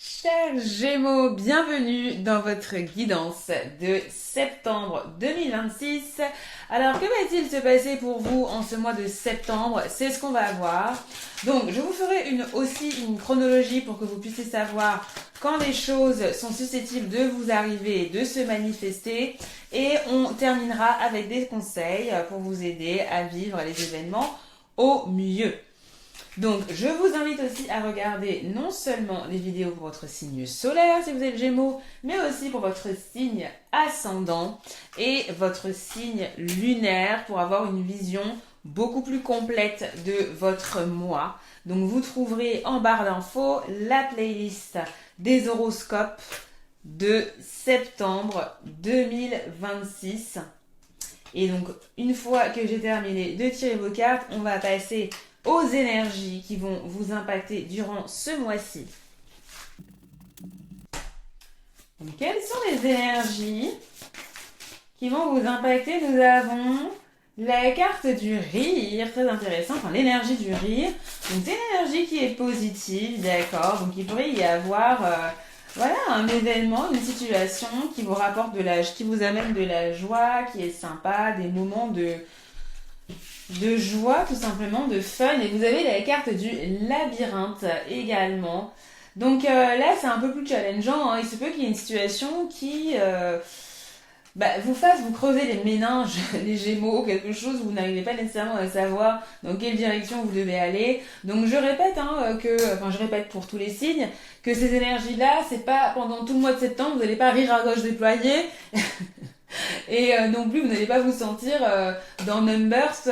Chers Gémeaux, bienvenue dans votre guidance de septembre 2026. Alors, que va-t-il se passer pour vous en ce mois de septembre? C'est ce qu'on va voir. Donc, je vous ferai aussi une chronologie pour que vous puissiez savoir quand les choses sont susceptibles de vous arriver et de se manifester. Et on terminera avec des conseils pour vous aider à vivre les événements au mieux. Donc, je vous invite aussi à regarder non seulement les vidéos pour votre signe solaire si vous êtes Gémeaux, mais aussi pour votre signe ascendant et votre signe lunaire pour avoir une vision beaucoup plus complète de votre mois. Donc, vous trouverez en barre d'infos la playlist des horoscopes de septembre 2026. Et donc, une fois que j'ai terminé de tirer vos cartes, on va passer aux énergies qui vont vous impacter durant ce mois-ci. Donc, quelles sont les énergies qui vont vous impacter? Nous avons la carte du rire, très intéressant, enfin l'énergie du rire. Donc, c'est une énergie qui est positive, d'accord. Donc, il pourrait y avoir un événement, une situation qui vous rapporte qui vous amène de la joie, qui est sympa, des moments de joie, tout simplement, de fun. Et vous avez la carte du labyrinthe également. Donc là, c'est un peu plus challengeant, hein. Il se peut qu'il y ait une situation qui vous fasse vous creuser les méninges, les gémeaux, quelque chose où vous n'arrivez pas nécessairement à savoir dans quelle direction vous devez aller. Donc je répète, je répète pour tous les signes, que ces énergies-là, c'est pas pendant tout le mois de septembre, vous n'allez pas rire à gauche déployé. Et non plus, vous n'allez pas vous sentir dans Numbers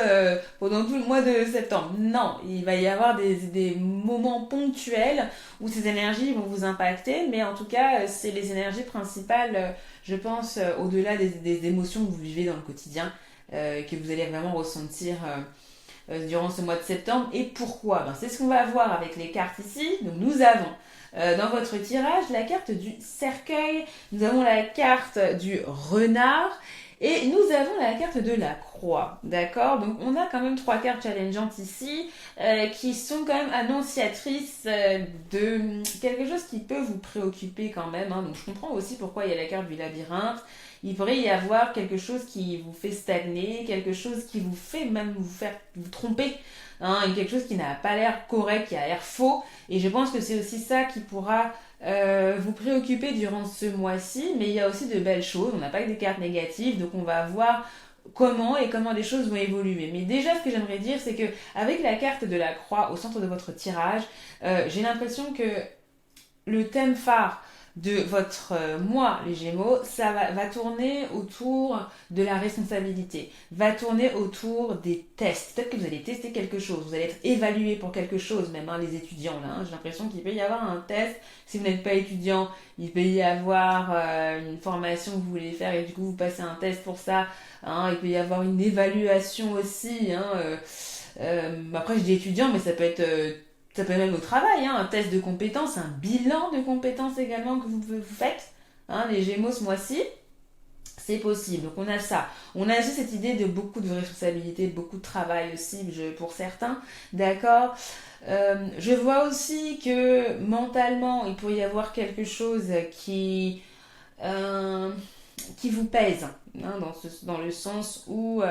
pendant tout le mois de septembre. Non, il va y avoir des moments ponctuels où ces énergies vont vous impacter, mais en tout cas, c'est les énergies principales, je pense, au-delà des émotions que vous vivez dans le quotidien, que vous allez vraiment ressentir durant ce mois de septembre. Et pourquoi? C'est ce qu'on va voir avec les cartes ici. Donc nous avons dans votre tirage la carte du cercueil, nous avons la carte du renard et nous avons la carte de la croix, d'accord? Donc on a quand même trois cartes challengeantes ici qui sont quand même annonciatrices de quelque chose qui peut vous préoccuper quand même, hein. Donc je comprends aussi pourquoi il y a la carte du labyrinthe. Il pourrait y avoir quelque chose qui vous fait stagner, quelque chose qui vous fait même vous tromper, hein, quelque chose qui n'a pas l'air correct, qui a l'air faux. Et je pense que c'est aussi ça qui pourra vous préoccuper durant ce mois-ci. Mais il y a aussi de belles choses. On n'a pas que des cartes négatives, donc on va voir comment les choses vont évoluer. Mais déjà, ce que j'aimerais dire, c'est que avec la carte de la croix au centre de votre tirage, j'ai l'impression que le thème phare de votre mois, les Gémeaux, ça va tourner autour de la responsabilité, va tourner autour des tests. Peut-être que vous allez tester quelque chose, vous allez être évalué pour quelque chose, même hein, les étudiants là. J'ai l'impression qu'il peut y avoir un test. Si vous n'êtes pas étudiant, il peut y avoir une formation que vous voulez faire et du coup vous passez un test pour ça. Hein, il peut y avoir une évaluation aussi. Après, je dis étudiant, mais ça peut être même au travail, hein, un test de compétences, un bilan de compétences également que vous faites, hein, les Gémeaux ce mois-ci, c'est possible. Donc on a ça. On a aussi cette idée de beaucoup de responsabilités, beaucoup de travail aussi pour certains, d'accord. Je vois aussi que mentalement, il pourrait y avoir quelque chose euh, qui vous pèse, hein, dans le sens où... ouais,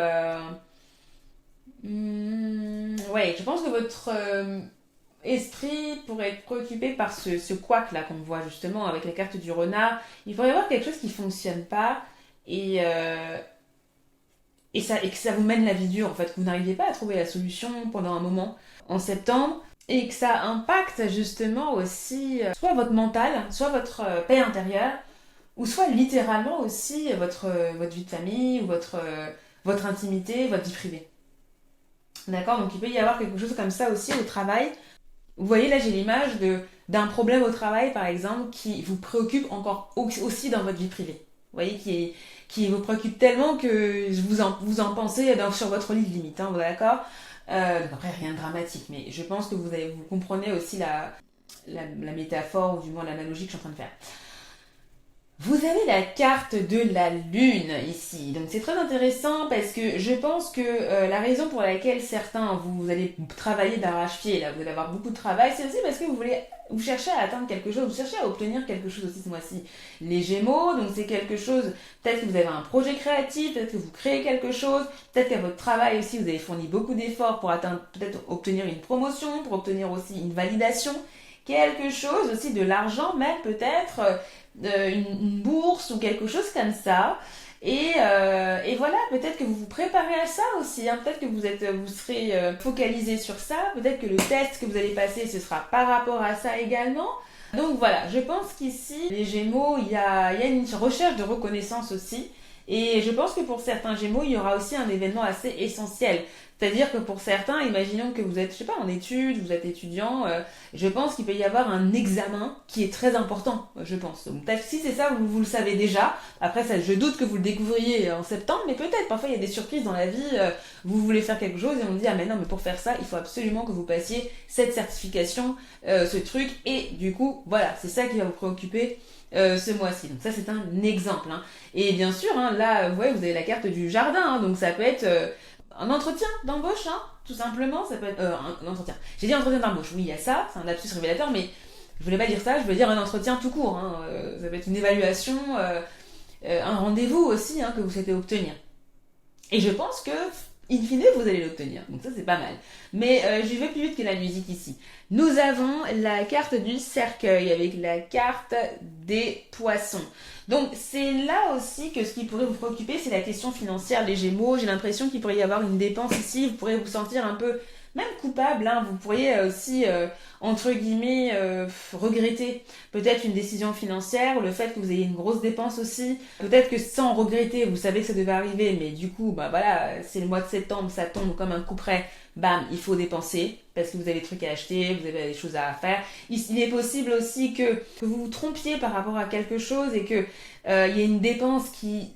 je pense que votre esprit pourrait être préoccupé par ce couac là qu'on voit justement avec la carte du renard. Il pourrait y avoir quelque chose qui fonctionne pas et, euh, et que ça vous mène la vie dure en fait, que vous n'arriviez pas à trouver la solution pendant un moment en septembre et que ça impacte justement aussi soit votre mental, soit votre paix intérieure ou soit littéralement aussi votre vie de famille ou votre intimité, votre vie privée. D'accord? Donc il peut y avoir quelque chose comme ça aussi au travail. Vous voyez, là, j'ai l'image d'un problème au travail, par exemple, qui vous préoccupe encore aussi dans votre vie privée. Vous voyez, qui vous préoccupe tellement que vous en pensez sur votre lit limite, hein, d'accord? Donc après, rien de dramatique, mais je pense que vous comprenez aussi la métaphore, ou du moins l'analogie que je suis en train de faire. Vous avez la carte de la lune ici, donc c'est très intéressant parce que je pense que la raison pour laquelle certains vous allez travailler d'arrache-pied, là vous allez avoir beaucoup de travail, c'est aussi parce que vous cherchez à atteindre quelque chose, vous cherchez à obtenir quelque chose aussi ce mois-ci. Les Gémeaux, donc c'est quelque chose, peut-être que vous avez un projet créatif, peut-être que vous créez quelque chose, peut-être qu'à votre travail aussi vous avez fourni beaucoup d'efforts pour atteindre, peut-être obtenir une promotion, pour obtenir aussi une validation, quelque chose aussi de l'argent même peut-être une bourse ou quelque chose comme ça. Et voilà, peut-être que vous vous préparez à ça aussi. Hein. Peut-être que vous serez focalisé sur ça. Peut-être que le test que vous allez passer, ce sera par rapport à ça également. Donc voilà, je pense qu'ici, les Gémeaux, il y a une recherche de reconnaissance aussi. Et je pense que pour certains Gémeaux, il y aura aussi un événement assez essentiel. C'est-à-dire que pour certains, imaginons que vous êtes, je sais pas, en études, vous êtes étudiant, je pense qu'il peut y avoir un examen qui est très important, je pense. Donc peut-être si c'est ça, vous le savez déjà. Après, ça, je doute que vous le découvriez en septembre, mais peut-être, parfois il y a des surprises dans la vie. Vous voulez faire quelque chose et on dit, ah mais non, mais pour faire ça, il faut absolument que vous passiez cette certification, ce truc. Et du coup, voilà, c'est ça qui va vous préoccuper ce mois-ci. Donc ça, c'est un exemple. Hein. Et bien sûr, hein, là, vous voyez, vous avez la carte du jardin, hein, donc ça peut être un entretien d'embauche, hein, tout simplement, ça peut être un entretien. J'ai dit entretien d'embauche, oui, il y a ça, c'est un lapsus révélateur, mais je voulais pas dire ça, je voulais dire un entretien tout court. Hein, ça peut être une évaluation, un rendez-vous aussi hein, que vous souhaitez obtenir. Et je pense que, in fine, vous allez l'obtenir. Donc ça, c'est pas mal. Mais je vais plus vite que la musique ici. Nous avons la carte du cercueil avec la carte des poissons. Donc c'est là aussi que ce qui pourrait vous préoccuper, c'est la question financière, les Gémeaux. J'ai l'impression qu'il pourrait y avoir une dépense ici. Vous pourrez vous sentir un peu même coupable. Hein. Vous pourriez aussi, entre guillemets, regretter peut-être une décision financière, le fait que vous ayez une grosse dépense aussi. Peut-être que sans regretter, vous savez que ça devait arriver, mais du coup, bah voilà, c'est le mois de septembre, ça tombe comme un coup près. Bam, il faut dépenser parce que vous avez des trucs à acheter, vous avez des choses à faire. Il est possible aussi que vous vous trompiez par rapport à quelque chose et que il y ait une dépense qui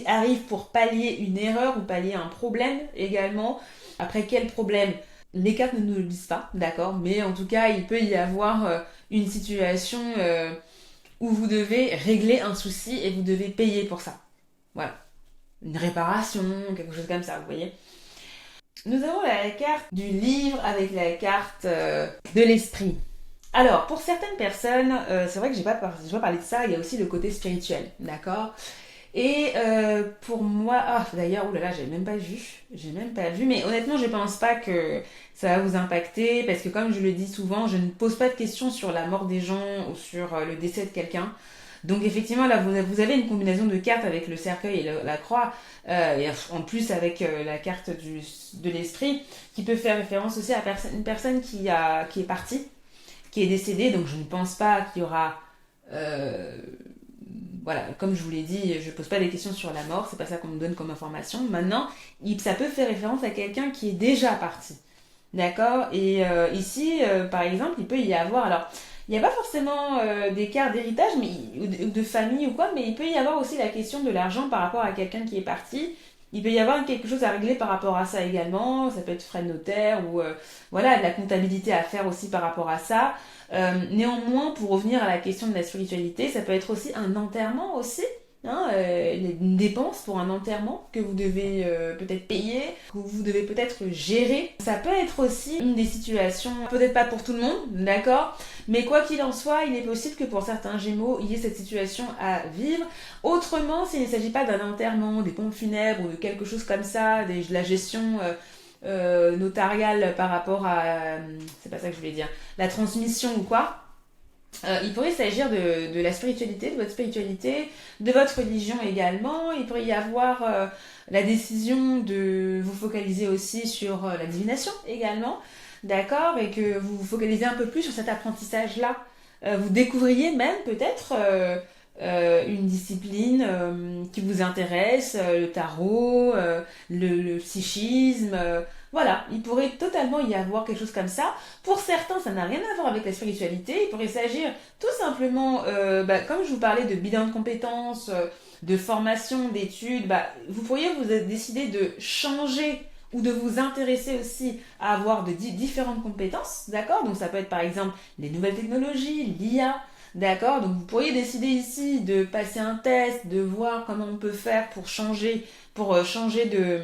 arrive pour pallier une erreur ou pallier un problème également. Après, quel problème? Les cartes ne nous le disent pas, d'accord, mais en tout cas, il peut y avoir une situation où vous devez régler un souci et vous devez payer pour ça. Voilà. Une réparation, quelque chose comme ça, vous voyez. Nous avons la carte du livre avec la carte de l'esprit. Alors, pour certaines personnes, c'est vrai que j'ai pas parlé de ça, il y a aussi le côté spirituel, d'accord. Et pour moi, ah d'ailleurs, oulala, j'ai même pas vu, mais honnêtement, je pense pas que ça va vous impacter, parce que comme je le dis souvent, je ne pose pas de questions sur la mort des gens ou sur le décès de quelqu'un. Donc effectivement, là, vous avez une combinaison de cartes avec le cercueil et la croix, et en plus avec la carte de l'esprit, qui peut faire référence aussi à une personne qui est partie, qui est décédée, donc je ne pense pas qu'il y aura... euh, voilà, comme je vous l'ai dit, je pose pas des questions sur la mort, c'est pas ça qu'on me donne comme information. Maintenant, ça peut faire référence à quelqu'un qui est déjà parti. D'accord. Et ici, par exemple, il peut y avoir... Alors, il n'y a pas forcément des cartes d'héritage ou de famille ou quoi, mais il peut y avoir aussi la question de l'argent par rapport à quelqu'un qui est parti. Il peut y avoir quelque chose à régler par rapport à ça également. Ça peut être frais de notaire ou voilà, de la comptabilité à faire aussi par rapport à ça. Néanmoins, pour revenir à la question de la spiritualité, ça peut être aussi un enterrement aussi. Hein, une dépense pour un enterrement que vous devez peut-être payer, que vous devez peut-être gérer. Ça peut être aussi une des situations, peut-être pas pour tout le monde, d'accord, mais quoi qu'il en soit, il est possible que pour certains Gémeaux, il y ait cette situation à vivre. Autrement, s'il ne s'agit pas d'un enterrement, des pompes funèbres ou de quelque chose comme ça, de la gestion notariale par rapport à... c'est pas ça que je voulais dire. La transmission ou quoi. Il pourrait s'agir de la spiritualité, de votre spiritualité, de votre religion également. Il pourrait y avoir la décision de vous focaliser aussi sur la divination également, d'accord, et que vous vous focalisez un peu plus sur cet apprentissage-là. Vous découvriez même peut-être une discipline qui vous intéresse, le tarot, le psychisme. Voilà, il pourrait totalement y avoir quelque chose comme ça. Pour certains, ça n'a rien à voir avec la spiritualité. Il pourrait s'agir tout simplement, comme je vous parlais de bilan de compétences, de formation, d'études, vous pourriez vous décider de changer ou de vous intéresser aussi à avoir différentes compétences, d'accord. Donc ça peut être par exemple les nouvelles technologies, l'IA, D'accord? Donc vous pourriez décider ici de passer un test, de voir comment on peut faire pour changer de,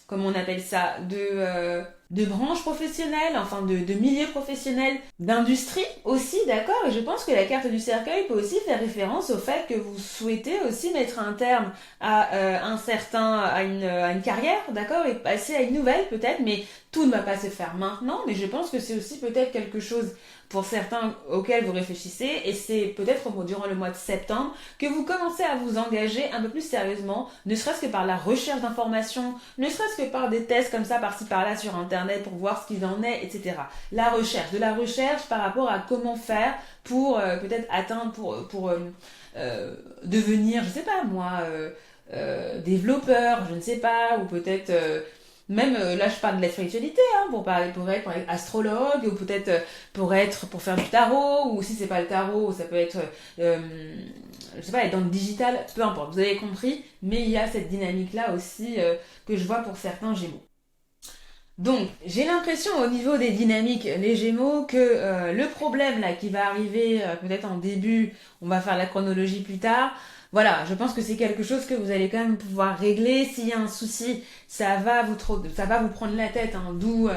comment on appelle ça, de branche professionnelle, enfin de milieu professionnel, d'industrie aussi, d'accord? Et je pense que la carte du cercueil peut aussi faire référence au fait que vous souhaitez aussi mettre un terme à une carrière, d'accord? Et passer à une nouvelle peut-être, mais tout ne va pas se faire maintenant, mais je pense que c'est aussi peut-être quelque chose pour certains auxquels vous réfléchissez, et c'est peut-être durant le mois de septembre que vous commencez à vous engager un peu plus sérieusement, ne serait-ce que par la recherche d'informations, ne serait-ce que par des tests comme ça par-ci par-là sur internet pour voir ce qu'il en est, etc. De la recherche par rapport à comment faire pour peut-être atteindre, devenir, je sais pas moi, développeur, je ne sais pas, ou peut-être même là je parle de la spiritualité, hein, pour être astrologue, ou peut-être pour faire du tarot, ou si c'est pas le tarot, ça peut être je sais pas, être dans le digital, peu importe, vous avez compris, mais il y a cette dynamique là aussi que je vois pour certains Gémeaux. Donc, j'ai l'impression au niveau des dynamiques, les Gémeaux, que le problème là qui va arriver peut-être en début, on va faire la chronologie plus tard. Voilà, je pense que c'est quelque chose que vous allez quand même pouvoir régler. S'il y a un souci, ça va vous prendre la tête, hein, d'où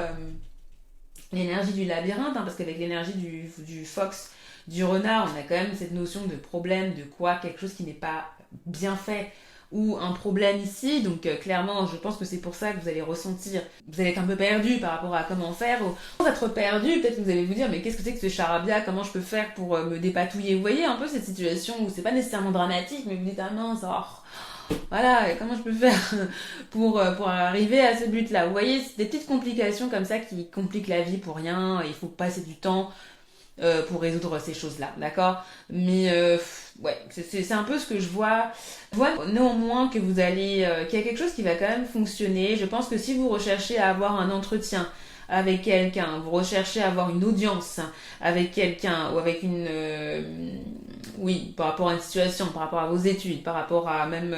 l'énergie du labyrinthe, hein, parce qu'avec l'énergie du fox, du renard, on a quand même cette notion de problème, de quoi, quelque chose qui n'est pas bien fait, ou un problème ici, donc clairement je pense que c'est pour ça que vous allez ressentir, vous allez être un peu perdu par rapport à comment faire, ou sans être perdu, peut-être que vous allez vous dire mais qu'est-ce que c'est que ce charabia, comment je peux faire pour me dépatouiller, vous voyez un peu cette situation où c'est pas nécessairement dramatique, mais vous dites ah mince, voilà, et comment je peux faire pour arriver à ce but-là, vous voyez, c'est des petites complications comme ça qui compliquent la vie pour rien, il faut passer du temps pour résoudre ces choses-là, d'accord? Mais ouais, c'est un peu ce que je vois. Je vois néanmoins que qu'il y a quelque chose qui va quand même fonctionner. Je pense que si vous recherchez à avoir un entretien avec quelqu'un, vous recherchez à avoir une audience avec quelqu'un ou avec oui, par rapport à une situation, par rapport à vos études, par rapport à même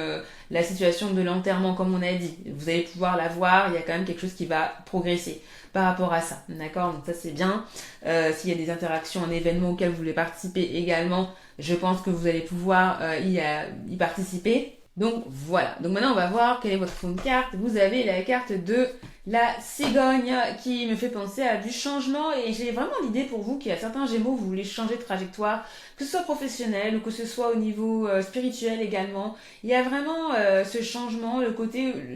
la situation de l'enterrement comme on a dit, vous allez pouvoir la voir, il y a quand même quelque chose qui va progresser par rapport à ça, d'accord? Donc ça c'est bien. S'il y a des interactions, un événement auquel vous voulez participer également, je pense que vous allez pouvoir y participer. Donc voilà, donc maintenant on va voir quelle est votre phone carte. Vous avez la carte de la cigogne qui me fait penser à du changement, et j'ai vraiment l'idée pour vous qu'il y a certains Gémeaux, vous voulez changer de trajectoire, que ce soit professionnel ou que ce soit au niveau spirituel également. Il y a vraiment ce changement,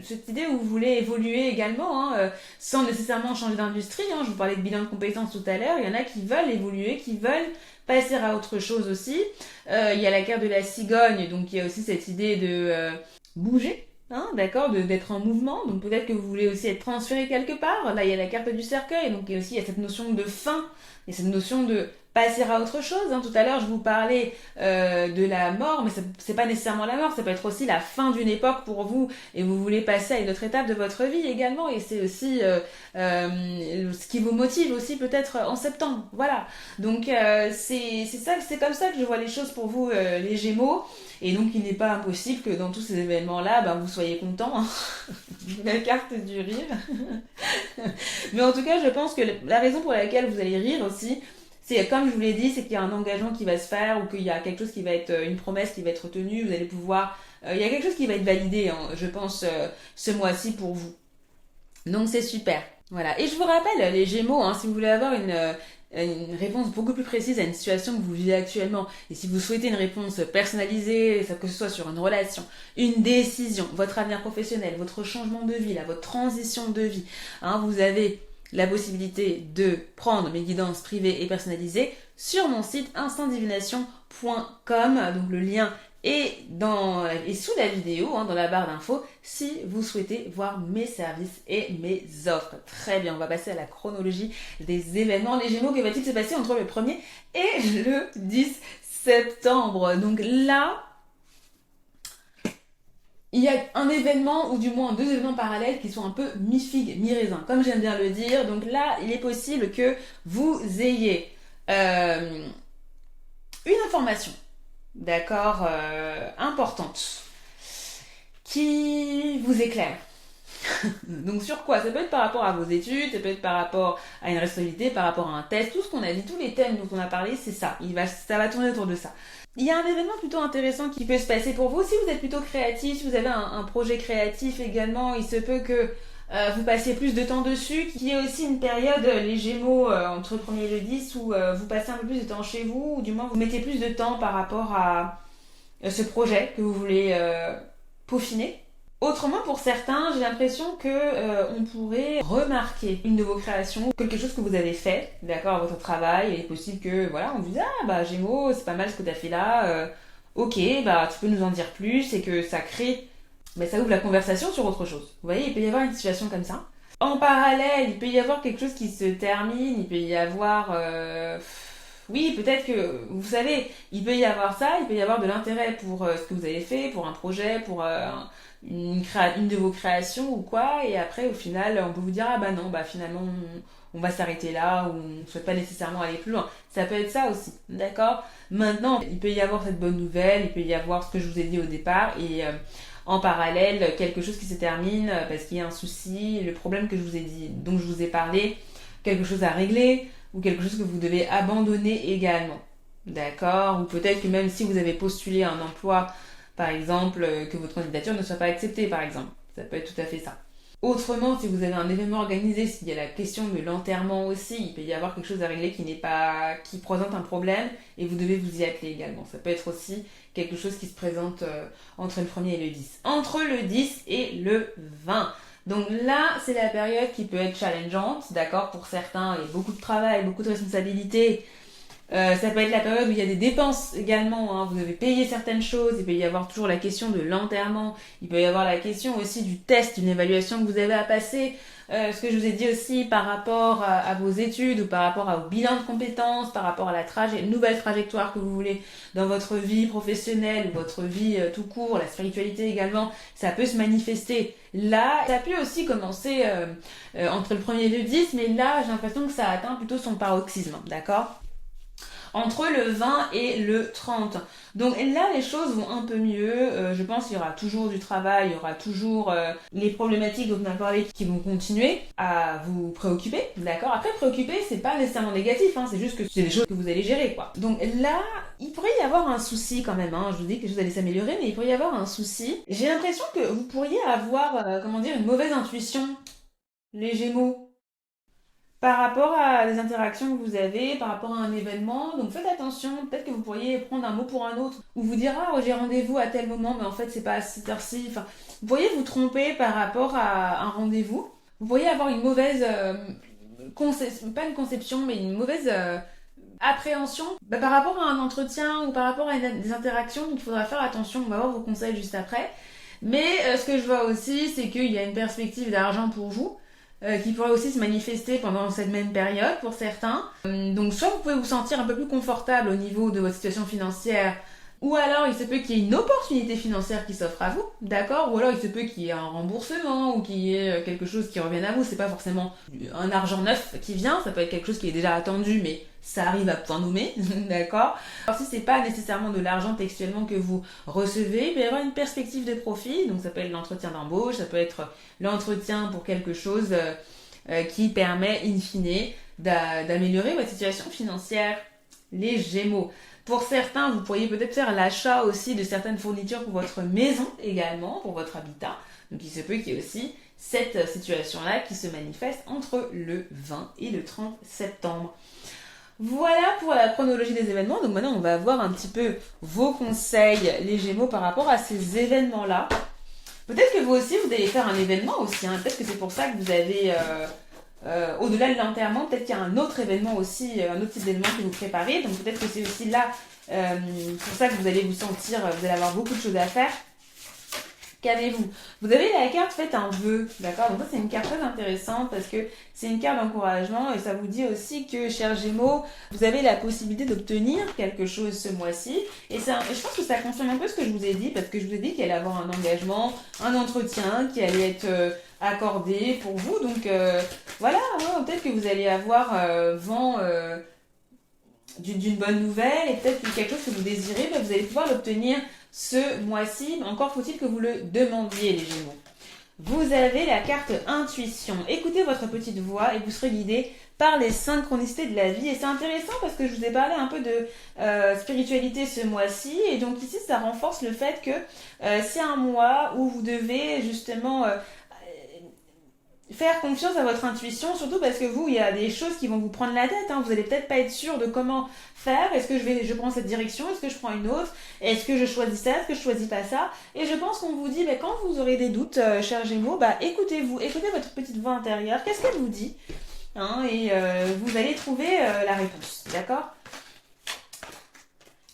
cette idée où vous voulez évoluer également, hein, sans nécessairement changer d'industrie, hein. Je vous parlais de bilan de compétences tout à l'heure, il y en a qui veulent évoluer, qui veulent passer à autre chose aussi. Il y a la carte de la cigogne, donc il y a aussi cette idée de bouger, hein, d'accord, d'être en mouvement. Donc peut-être que vous voulez aussi être transféré quelque part. Là, il y a la carte du cercueil, donc il y a cette notion de fin, et cette notion de passer à autre chose, hein. Tout à l'heure, je vous parlais de la mort, mais c'est pas nécessairement la mort, ça peut être aussi la fin d'une époque pour vous, et vous voulez passer à une autre étape de votre vie également, et c'est aussi ce qui vous motive aussi peut-être en septembre, voilà. Donc c'est comme ça que je vois les choses pour vous, les Gémeaux, et donc il n'est pas impossible que dans tous ces événements-là, ben, vous soyez contents, hein. La carte du rire. Mais en tout cas, je pense que la raison pour laquelle vous allez rire aussi, c'est comme je vous l'ai dit, c'est qu'il y a un engagement qui va se faire, ou qu'il y a quelque chose qui va être, une promesse qui va être tenue, vous allez pouvoir, il y a quelque chose qui va être validé, hein, je pense, ce mois-ci pour vous. Donc c'est super. Voilà. Et je vous rappelle, les Gémeaux, hein, si vous voulez avoir une réponse beaucoup plus précise à une situation que vous vivez actuellement, et si vous souhaitez une réponse personnalisée, que ce soit sur une relation, une décision, votre avenir professionnel, votre changement de vie, là, votre transition de vie, hein, vous avez la possibilité de prendre mes guidances privées et personnalisées sur mon site instantdivination.com. Donc le lien est sous la vidéo, hein, dans la barre d'infos, si vous souhaitez voir mes services et mes offres. Très bien, on va passer à la chronologie des événements. Les Gémeaux, que va-t-il se passer entre le 1er et le 10 septembre? Donc là, il y a un événement, ou du moins deux événements parallèles qui sont un peu mi-figue, mi-raisin, comme j'aime bien le dire. Donc là, il est possible que vous ayez une information, d'accord, importante, qui vous éclaire. Donc sur quoi? Ça peut être par rapport à vos études, ça peut être par rapport à une responsabilité, par rapport à un test, tout ce qu'on a dit, tous les thèmes dont on a parlé, c'est ça. Ça va tourner autour de ça. Il y a un événement plutôt intéressant qui peut se passer pour vous. Si vous êtes plutôt créatif, si vous avez un projet créatif également, il se peut que vous passiez plus de temps dessus, qu'il y ait aussi une période, les Gémeaux, entre le 1er et le 10, où vous passez un peu plus de temps chez vous, ou du moins vous mettez plus de temps par rapport à ce projet que vous voulez peaufiner. Autrement, pour certains, j'ai l'impression que on pourrait remarquer une de vos créations, quelque chose que vous avez fait, d'accord, à votre travail. Il est possible que, voilà, on vous dise ah bah Gémeaux, c'est pas mal ce que t'as fait là. Ok, bah tu peux nous en dire plus, et que ça crée, bah, ça ouvre la conversation sur autre chose. Vous voyez, il peut y avoir une situation comme ça. En parallèle, il peut y avoir quelque chose qui se termine. Il peut y avoir oui, peut-être que, vous savez, il peut y avoir ça, il peut y avoir de l'intérêt pour ce que vous avez fait, pour un projet, pour une de vos créations ou quoi, et après, au final, on peut vous dire, ah bah non, bah finalement, on va s'arrêter là, ou on ne souhaite pas nécessairement aller plus loin. Ça peut être ça aussi, d'accord? Maintenant, il peut y avoir cette bonne nouvelle, il peut y avoir ce que je vous ai dit au départ, et en parallèle, quelque chose qui se termine parce qu'il y a un souci, le problème que je vous ai dit, dont je vous ai parlé, quelque chose à régler, ou quelque chose que vous devez abandonner également. D'accord? Ou peut-être que même si vous avez postulé à un emploi, par exemple, que votre candidature ne soit pas acceptée, par exemple. Ça peut être tout à fait ça. Autrement, si vous avez un événement organisé, s'il y a la question de l'enterrement aussi, il peut y avoir quelque chose à régler qui présente un problème, et vous devez vous y atteler également. Ça peut être aussi quelque chose qui se présente entre le 1er et le 10. Entre le 10 et le 20. Donc là, c'est la période qui peut être challengeante, d'accord, pour certains, il y a beaucoup de travail, beaucoup de responsabilités. Ça peut être la période où il y a des dépenses également, hein. Vous devez payer certaines choses, il peut y avoir toujours la question de l'enterrement, il peut y avoir la question aussi du test, une évaluation que vous avez à passer, ce que je vous ai dit aussi par rapport à vos études, ou par rapport au bilan de compétences, par rapport à la nouvelle trajectoire que vous voulez dans votre vie professionnelle, ou votre vie tout court, la spiritualité également, ça peut se manifester. Là, ça peut aussi commencer entre le 1er et le 10, mais là, j'ai l'impression que ça atteint plutôt son paroxysme, d'accord ? Entre le 20 et le 30. Donc là, les choses vont un peu mieux. Je pense qu'il y aura toujours du travail, il y aura toujours les problématiques dont on a parlé qui vont continuer à vous préoccuper, d'accord? Après, préoccuper, c'est pas nécessairement négatif, hein, c'est juste que c'est des choses que vous allez gérer, quoi. Donc là, il pourrait y avoir un souci quand même, hein. Je vous dis que les choses allaient s'améliorer, mais il pourrait y avoir un souci. J'ai l'impression que vous pourriez avoir, une mauvaise intuition, les Gémeaux, par rapport à des interactions que vous avez, par rapport à un événement. Donc faites attention, peut-être que vous pourriez prendre un mot pour un autre, ou vous dire ah j'ai rendez-vous à tel moment, mais en fait c'est pas à cette heure-ci. Enfin, vous pourriez vous tromper par rapport à un rendez-vous. Vous pourriez avoir une mauvaise pas une conception, mais une mauvaise appréhension par rapport à un entretien, ou par rapport à des interactions. Donc il faudra faire attention. On va voir vos conseils juste après. Mais ce que je vois aussi, c'est qu'il y a une perspective d'argent pour vous, qui pourrait aussi se manifester pendant cette même période pour certains. Donc soit vous pouvez vous sentir un peu plus confortable au niveau de votre situation financière, ou alors il se peut qu'il y ait une opportunité financière qui s'offre à vous, d'accord? Ou alors il se peut qu'il y ait un remboursement, ou qu'il y ait quelque chose qui revienne à vous. C'est pas forcément un argent neuf qui vient, ça peut être quelque chose qui est déjà attendu, mais ça arrive à point nommé, d'accord? Alors si c'est pas nécessairement de l'argent textuellement que vous recevez, il peut y avoir une perspective de profit, donc ça peut être l'entretien d'embauche, ça peut être l'entretien pour quelque chose qui permet in fine d'améliorer votre situation financière, les Gémeaux. Pour certains, vous pourriez peut-être faire l'achat aussi de certaines fournitures pour votre maison également, pour votre habitat. Donc il se peut qu'il y ait aussi cette situation-là qui se manifeste entre le 20 et le 30 septembre. Voilà pour la chronologie des événements. Donc maintenant, on va voir un petit peu vos conseils, les Gémeaux, par rapport à ces événements-là. Peut-être que vous aussi, vous allez faire un événement aussi, hein. Peut-être que c'est pour ça que vous avez, au-delà de l'enterrement, peut-être qu'il y a un autre événement aussi, un autre type d'événement que vous préparez. Donc peut-être que c'est aussi là, pour ça que vous allez vous sentir, vous allez avoir beaucoup de choses à faire. Qu'avez-vous? Vous avez la carte faites un vœu, d'accord? Donc ça c'est une carte très intéressante parce que c'est une carte d'encouragement, et ça vous dit aussi que, chers Gémeaux, vous avez la possibilité d'obtenir quelque chose ce mois-ci. Et je pense que ça confirme un peu ce que je vous ai dit, parce que je vous ai dit qu'il allait avoir un engagement, un entretien qui allait être accordé pour vous. Donc voilà, ouais, peut-être que vous allez avoir vent d'une bonne nouvelle, et peut-être que quelque chose que vous désirez, vous allez pouvoir l'obtenir ce mois-ci. Encore faut-il que vous le demandiez, les Gémeaux. vous avez la carte intuition. Écoutez votre petite voix et vous serez guidé par les synchronicités de la vie. Et c'est intéressant parce que je vous ai parlé un peu de spiritualité ce mois-ci. Et donc ici, ça renforce le fait que c'est un mois où vous devez justement faire confiance à votre intuition, surtout parce que vous, il y a des choses qui vont vous prendre la tête. Hein. Vous n'allez peut-être pas être sûr de comment faire. Est-ce que je prends cette direction? Est-ce que je prends une autre? Est-ce que je choisis ça? Est-ce que je choisis pas ça? Et je pense qu'on vous dit, quand vous aurez des doutes, chers Gémeaux, écoutez-vous, écoutez votre petite voix intérieure. Qu'est-ce qu'elle vous dit? Hein, et vous allez trouver la réponse. D'accord?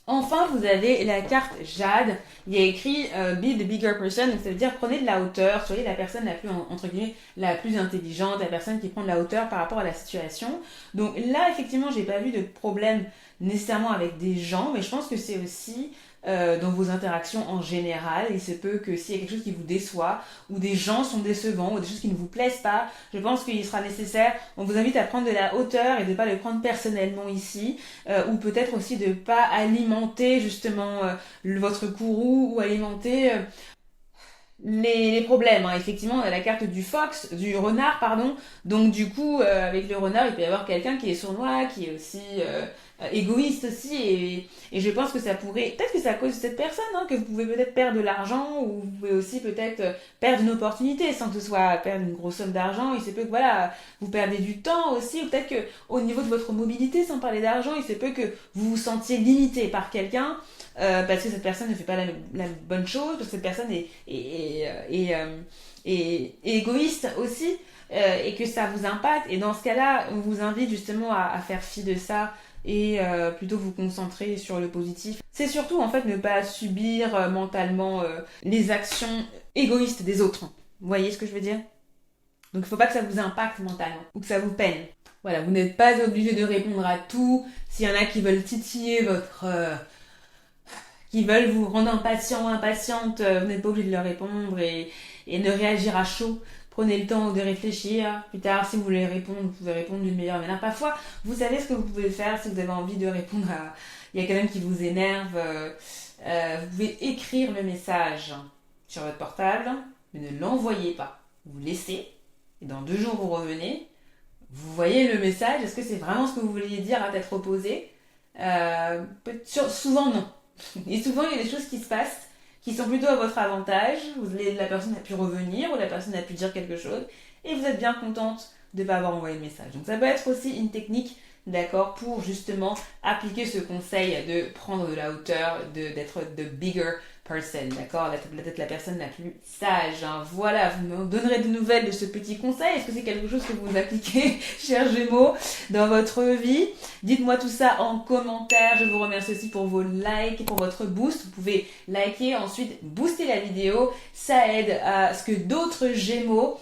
Enfin, vous avez la carte Jade. Il y a écrit Be the bigger person, donc ça veut dire prenez de la hauteur, soyez la personne la plus, entre guillemets, la plus intelligente, la personne qui prend de la hauteur par rapport à la situation. Donc là, effectivement, j'ai pas vu de problème nécessairement avec des gens, mais je pense que c'est aussi dans vos interactions en général. Il se peut que s'il y a quelque chose qui vous déçoit, ou des gens sont décevants, ou des choses qui ne vous plaisent pas, je pense qu'il sera nécessaire, on vous invite à prendre de la hauteur et de ne pas le prendre personnellement ici, ou peut-être aussi de ne pas alimenter justement votre courroux, ou alimenter les problèmes. Hein. Effectivement, on a la carte du renard, pardon. Donc du coup, avec le renard, il peut y avoir quelqu'un qui est sournois, qui est aussi égoïste aussi, et je pense que ça pourrait, peut-être que c'est à cause de cette personne, hein, que vous pouvez peut-être perdre de l'argent, ou vous pouvez aussi peut-être perdre une opportunité, sans que ce soit perdre une grosse somme d'argent. Il se peut que voilà, vous perdez du temps aussi, ou peut-être que au niveau de votre mobilité, sans parler d'argent, il se peut que vous vous sentiez limité par quelqu'un, parce que cette personne ne fait pas la bonne chose, parce que cette personne est égoïste aussi, et que ça vous impacte. Et dans ce cas-là, on vous invite justement à faire fi de ça et plutôt vous concentrer sur le positif. C'est surtout en fait ne pas subir mentalement les actions égoïstes des autres. Vous voyez ce que je veux dire? Donc il ne faut pas que ça vous impacte mentalement ou que ça vous peine. Voilà, vous n'êtes pas obligé de répondre à tout. S'il y en a qui veulent titiller votre... qui veulent vous rendre impatient, impatiente, vous n'êtes pas obligé de leur répondre et ne réagir à chaud. Prenez le temps de réfléchir. Plus tard, si vous voulez répondre, vous pouvez répondre d'une meilleure manière. Parfois, vous savez ce que vous pouvez faire si vous avez envie de répondre à... Il y a quelqu'un qui vous énerve. Vous pouvez écrire le message sur votre portable, mais ne l'envoyez pas. Vous laissez, et dans 2 jours, vous revenez. Vous voyez le message. Est-ce que c'est vraiment ce que vous vouliez dire à tête reposée? Souvent, non. Et souvent, il y a des choses qui se passent qui sont plutôt à votre avantage. La personne a pu revenir ou la personne a pu dire quelque chose et vous êtes bien contente de ne pas avoir envoyé le message. Donc ça peut être aussi une technique, d'accord, pour justement appliquer ce conseil de prendre de la hauteur, d'être the bigger person, d'accord, d'être la personne la plus sage. Hein. Voilà, vous me donnerez des nouvelles de ce petit conseil. Est-ce que c'est quelque chose que vous appliquez, chers Gémeaux, dans votre vie? Dites-moi tout ça en commentaire. Je vous remercie aussi pour vos likes et pour votre boost. Vous pouvez liker, ensuite booster la vidéo. Ça aide à ce que d'autres Gémeaux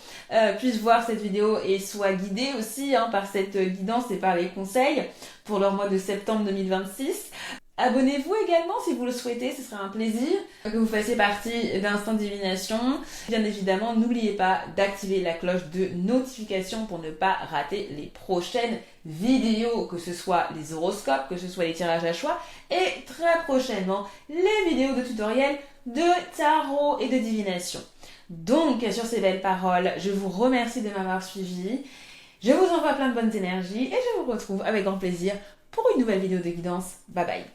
puissent voir cette vidéo et soient guidés aussi par cette guidance et par les conseils pour leur mois de septembre 2026. Abonnez-vous également si vous le souhaitez, ce serait un plaisir que vous fassiez partie d'Instant Divination. Bien évidemment, n'oubliez pas d'activer la cloche de notification pour ne pas rater les prochaines vidéos, que ce soit les horoscopes, que ce soit les tirages à choix, et très prochainement, les vidéos de tutoriels de tarot et de divination. Donc, sur ces belles paroles, je vous remercie de m'avoir suivi. Je vous envoie plein de bonnes énergies et je vous retrouve avec grand plaisir pour une nouvelle vidéo de guidance. Bye bye.